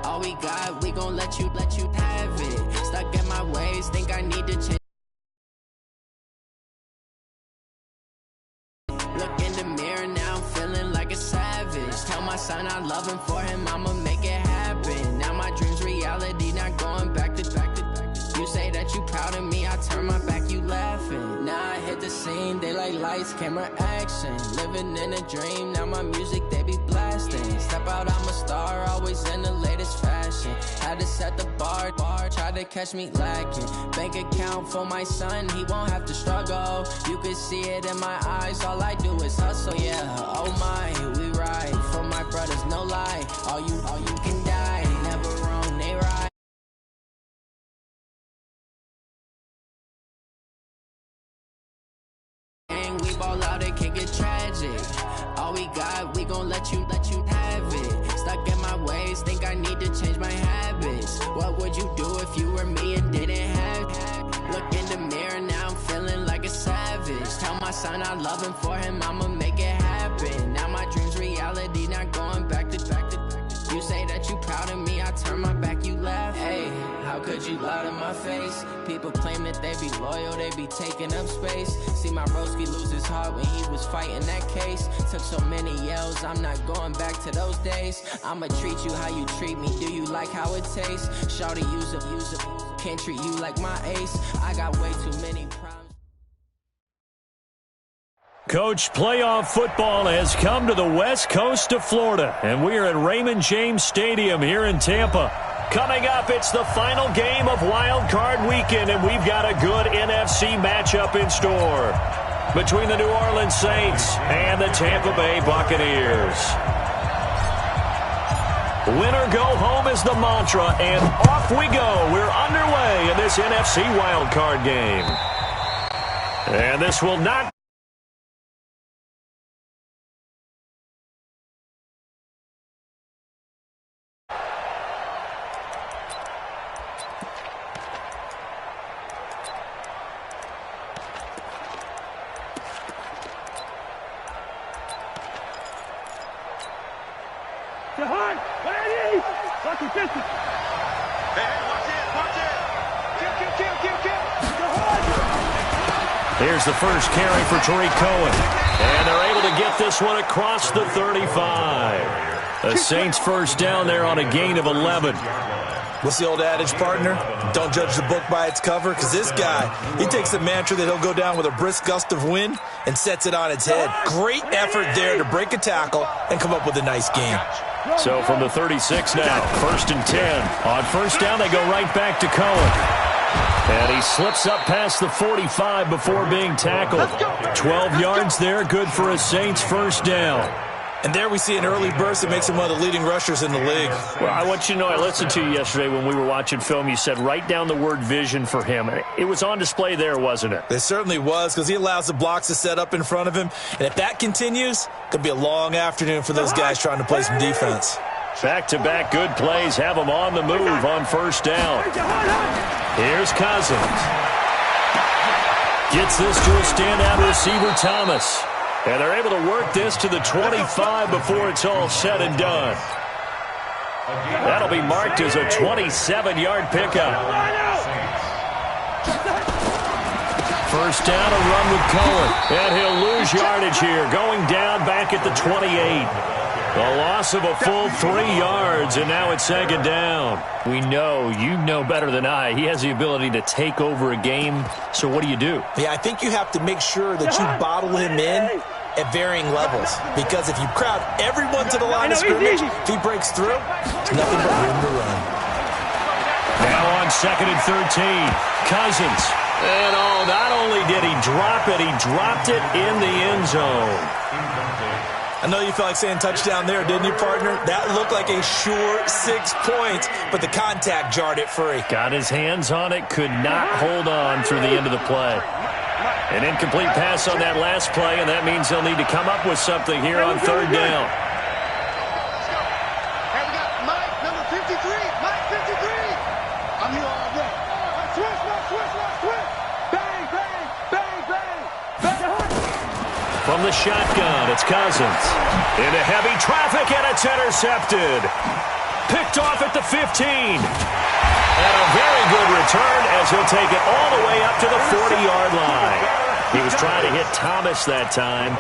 All we got, we gon' let you have it. Stuck in my ways, think I need to change. Look in the mirror now, I'm feeling like a savage. Tell my son I love him, for him I'ma make it happen. Now my dream's reality, not going back to. You say that you proud of me, I turn my back, you laughing. Now I hit the scene, they like lights, camera, action. Living in a dream, now my music they be blasting. Step out, I'm a star, always in the latest fashion. Had to set the bar, try to catch me lacking. Bank account for my son, he won't have to struggle. You can see it in my eyes, all I do is hustle. Yeah, oh my, we ride for my brothers, no lie. All you can die, never wrong, they right. We ball out, it can get tragic. All we got, we gon' let you have it. Stuck in my ways, think I need to change my habits. What would you do if you were me and didn't have? Look in the mirror, now I'm feeling like a savage. Tell my son I love him, for him I'ma make it happen. Now my dream's reality, not going back to. You say that you proud of me, I turn my back, you laugh. Hey, how could you lie to my face? People claim that they be loyal, they be taking up space. See my broski lose his heart when he was fighting that case. Took so many yells, I'm not going back to those days. I'ma treat you how you treat me, do you like how it tastes? Shawty, use it, can't treat you like my ace. I got way too many problems. Coach, playoff football has come to the west coast of Florida, and we are at Raymond James Stadium here in Tampa. Coming up, it's the final game of Wild Card Weekend, and we've got a good NFC matchup in store between the New Orleans Saints and the Tampa Bay Buccaneers. Win or go home is the mantra, and off we go. We're underway in this NFC Wild Card game. And this will not Here's the first carry for Tariq Cohen. And they're able to get this one across the 35. The Saints first down there on a gain of 11. What's the old adage, partner? Don't judge the book by its cover, because this guy, he takes a mantra that he'll go down with a brisk gust of wind and sets it on its head. Great effort there to break a tackle and come up with a nice game. So from the 36 now, 1st and 10. On first down, they go right back to Cohen. And he slips up past the 45 before being tackled. 12 yards there, good for a Saints first down. And there we see an early burst that makes him one of the leading rushers in the league. Well, I want you to know, I listened to you yesterday when we were watching film. You said write down the word vision for him. It was on display there, wasn't it? It certainly was, because he allows the blocks to set up in front of him. And if that continues, it could be a long afternoon for those guys trying to play some defense. Back-to-back good plays have them on the move on first down. Here's Cousins. Gets this to a standout receiver, Thomas. And they're able to work this to the 25 before it's all said and done. That'll be marked as a 27-yard pickup. First down, a run with Cohen. And he'll lose yardage here, going down back at the 28. A loss of a full 3 yards, and now it's second down. We know, you know better than I, he has the ability to take over a game. So what do you do? Yeah, I think you have to make sure that you bottle him in at varying levels. Because if you crowd everyone to the line of scrimmage, if he breaks through, it's nothing but room to run. Now on 2nd and 13, Cousins. And not only did he drop it, he dropped it in the end zone. I know you felt like saying touchdown there, didn't you, partner? That looked like a sure 6 points, but the contact jarred it free. Got his hands on it, could not hold on through the end of the play. An incomplete pass on that last play, and that means they'll need to come up with something here on third down. Hey, we got Mike, number 53. Mike, 53. I'm here all day. From the shotgun, it's Cousins. Into heavy traffic, and it's intercepted. Picked off at the 15. And a very good return as he'll take it all the way up to the 40-yard line. He was trying to hit Thomas that time.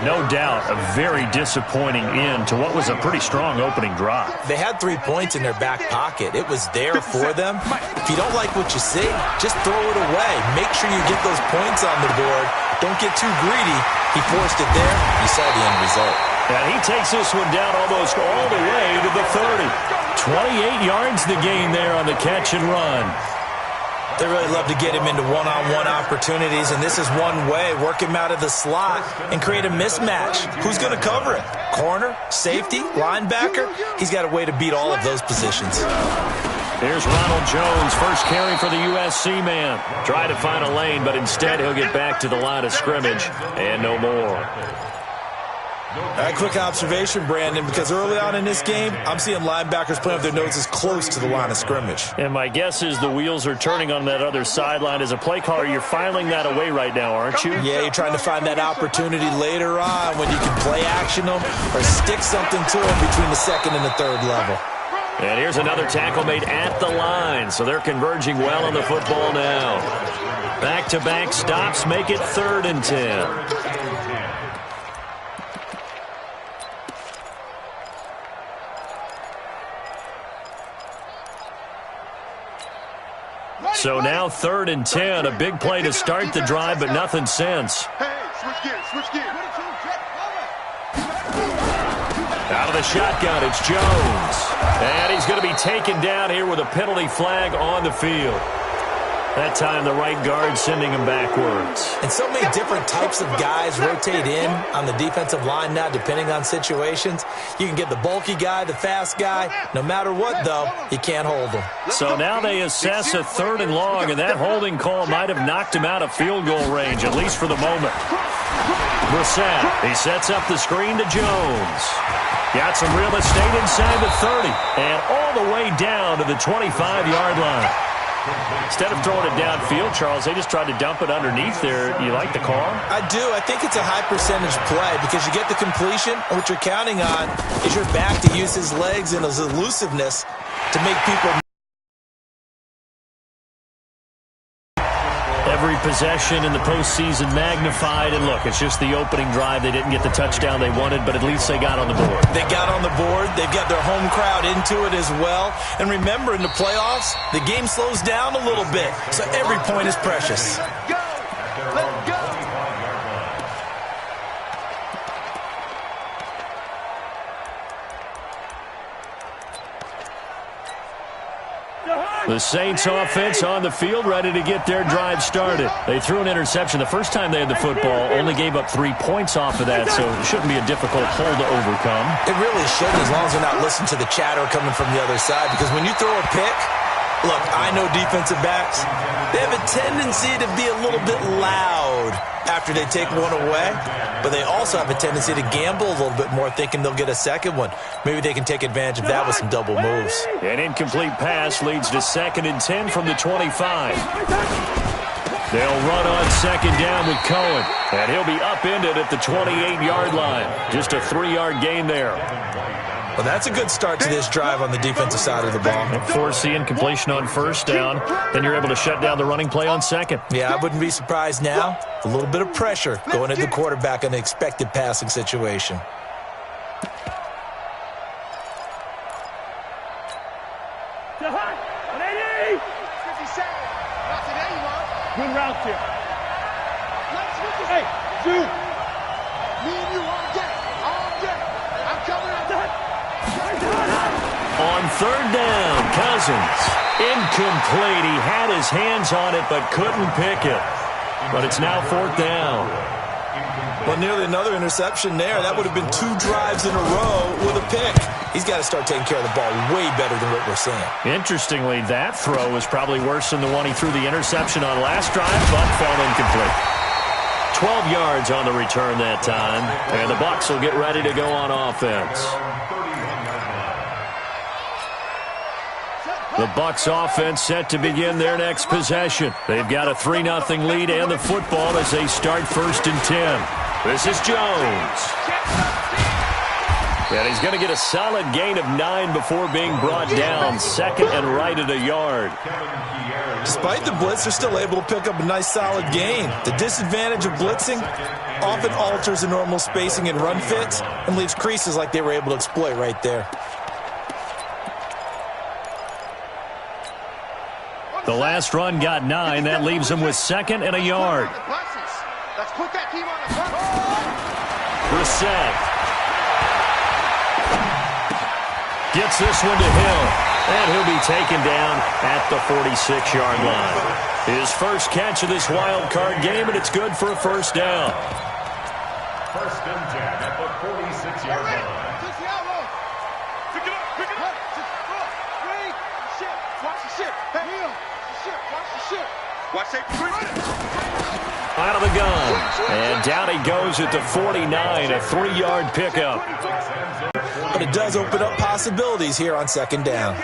No doubt, a very disappointing end to what was a pretty strong opening drive. They had 3 points in their back pocket. It was there for them. If you don't like what you see, just throw it away. Make sure you get those points on the board. Don't get too greedy. He forced it there. You saw the end result. And he takes this one down almost all the way to the 30. 28 yards the gain there on the catch and run. They really love to get him into one-on-one opportunities, and this is one way. Work him out of the slot and create a mismatch. Who's going to cover it? Corner, safety, linebacker? He's got a way to beat all of those positions. Here's Ronald Jones, first carry for the USC man. Try to find a lane, but instead he'll get back to the line of scrimmage and no more. A quick observation, Brandon, because early on in this game, I'm seeing linebackers playing with their noses close to the line of scrimmage. And my guess is the wheels are turning on that other sideline. As a play caller, you're filing that away right now, aren't you? Yeah, you're trying to find that opportunity later on when you can play action them or stick something to them between the second and the third level. And here's another tackle made at the line, so they're converging well on the football now. Back-to-back stops make it 3rd and 10. So now 3rd and 10, a big play to start the drive, but nothing since. Hey, switch gears. Out of the shotgun, it's Jones. And he's going to be taken down here with a penalty flag on the field. That time the right guard sending him backwards. And so many different types of guys rotate in on the defensive line now depending on situations. You can get the bulky guy, the fast guy. No matter what, though, you can't hold him. So now they assess a 3rd and long, and that holding call might have knocked him out of field goal range, at least for the moment. Brissett, he sets up the screen to Jones. Got some real estate inside the 30, and all the way down to the 25-yard line. Instead of throwing it downfield, Charles, they just tried to dump it underneath there. You like the call? I do. I think it's a high-percentage play because you get the completion, and what you're counting on is your back to use his legs and his elusiveness to make people. Every possession in the postseason magnified, and look, it's just the opening drive. They didn't get the touchdown they wanted, but at least they got on the board. They got on the board. They've got their home crowd into it as well. And remember, in the playoffs, the game slows down a little bit, so every point is precious. Let's go. The Saints offense on the field, ready to get their drive started. They threw an interception the first time they had the football, only gave up 3 points off of that, so it shouldn't be a difficult hole to overcome. It really shouldn't, as long as they're not listening to the chatter coming from the other side, because when you throw a pick, look, I know defensive backs, they have a tendency to be a little bit loud after they take one away, but they also have a tendency to gamble a little bit more, thinking they'll get a second one. Maybe they can take advantage of that with some double moves. An incomplete pass leads to 2nd and 10 from the 25. They'll run on 2nd down with Cohen, and he'll be upended at the 28-yard line. Just a 3-yard gain there. Well, that's a good start to this drive on the defensive side of the ball. Forcing completion on 1st down. Then you're able to shut down the running play on 2nd. Yeah, I wouldn't be surprised now. A little bit of pressure going at the quarterback in an expected passing situation. Good route here. Hey, two. Me and you all day. I'm coming up. On 3rd down, Cousins. Incomplete. He had his hands on it but couldn't pick it. But it's now 4th down. Well, nearly another interception there. That would have been 2 drives in a row with a pick. He's got to start taking care of the ball way better than what we're seeing. Interestingly, that throw was probably worse than the one he threw the interception on last drive, but fell incomplete. 12 yards on the return that time, and the Bucs will get ready to go on offense. The Bucs offense set to begin their next possession. They've got a 3-0 lead and the football as they start 1st and 10. This is Jones. And he's going to get a solid gain of 9 before being brought down. 2nd and right at a yard. Despite the blitz, they're still able to pick up a nice solid gain. The disadvantage of blitzing often alters the normal spacing and run fits and leaves creases like they were able to exploit right there. The last run got 9. That leaves him with 2nd and a yard. Let's put that team on the front. Brissett gets this one to Hill, and he'll be taken down at the 46-yard line. His first catch of this wild card game, and it's good for a 1st down. 1st and 10 at the 46-yard line. Pick it up, pick it up. Read. Shit. Watch the shit. Hey, Hill. Shit. Watch the shit. Watch that. Out of the gun, and down he goes at the 49, a 3-yard pickup. But it does open up possibilities here on 2nd down.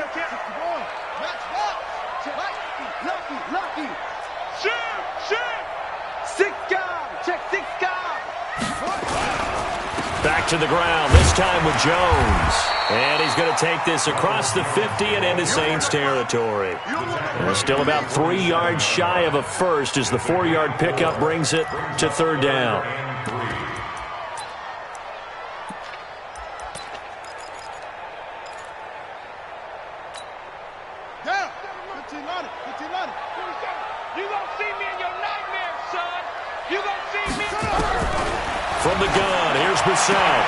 Back to the ground, this time with Jones. And he's going to take this across the 50 and into Saints territory. And still about 3 yards shy of a 1st as the 4-yard pickup brings it to 3rd down. You gonna see me in your nightmares, son. You gonna see me. From the gun, here's Brissett.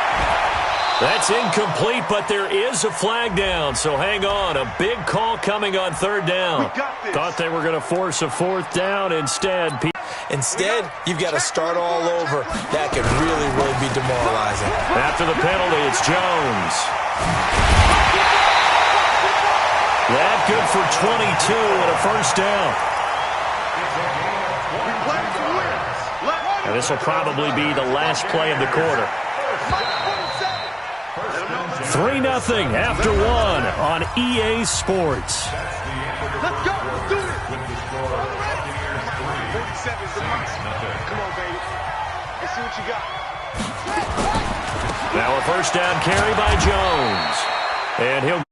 That's incomplete, but there is a flag down, so hang on. A big call coming on 3rd down. Thought they were going to force a 4th down instead. Instead, you've got to start all over. That could really, really be demoralizing. After the penalty, it's Jones. That good for 22 and a 1st down. And this will probably be the last play of the quarter. 3-0 after 1 on EA Sports. Let's go. Let's do it. 47 is the must. Come on, baby. Let's see what you got. Now a 1st down carry by Jones. And he'll